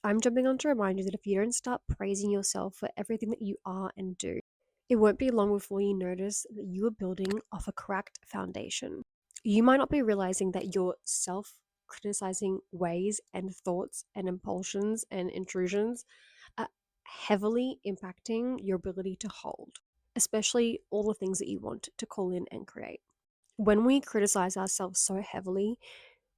I'm jumping on to remind you that if you don't start praising yourself for everything that you are and do, it won't be long before you notice that you are building off a cracked foundation. You might not be realizing that your self criticizing ways and thoughts and impulsions and intrusions are heavily impacting your ability to hold, especially all the things that you want to call in and create. When we criticize ourselves so heavily,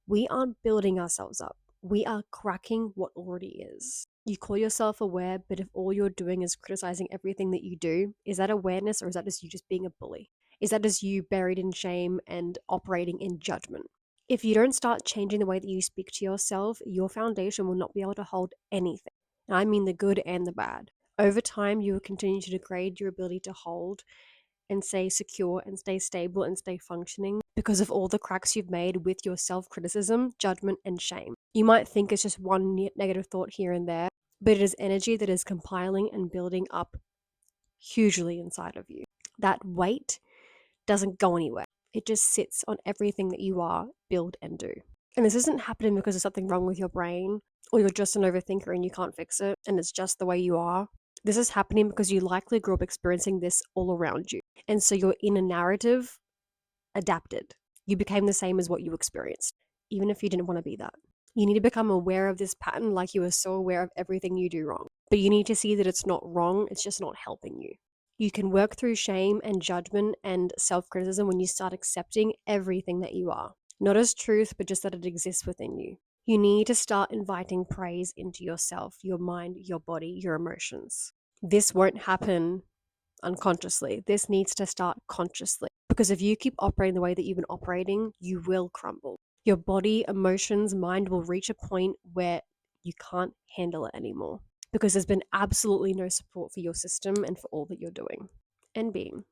we aren't building ourselves up. We are cracking what already is. You call yourself aware, but if all you're doing is criticizing everything that you do, is that awareness or is that just you just being a bully? Is that just you buried in shame and operating in judgment? If you don't start changing the way that you speak to yourself, your foundation will not be able to hold anything. And I mean the good and the bad. Over time, you will continue to degrade your ability to hold and stay secure and stay stable and stay functioning because of all the cracks you've made with your self criticism, judgment, and shame. You might think it's just one negative thought here and there, but it is energy that is compiling and building up hugely inside of you. That weight doesn't go anywhere, it just sits on everything that you are, build, and do. And this isn't happening because there's something wrong with your brain or you're just an overthinker and you can't fix it and it's just the way you are. This is happening because you likely grew up experiencing this all around you. And so your inner narrative adapted. You became the same as what you experienced, even if you didn't want to be that. You need to become aware of this pattern like you are so aware of everything you do wrong. But you need to see that it's not wrong, it's just not helping you. You can work through shame and judgment and self criticism when you start accepting everything that you are. Not as truth, but just that it exists within you. You need to start inviting praise into yourself, your mind, your body, your emotions. This won't happen unconsciously. This needs to start consciously. Because if you keep operating the way that you've been operating, you will crumble. Your body, emotions, mind will reach a point where you can't handle it anymore because there's been absolutely no support for your system and for all that you're doing and being.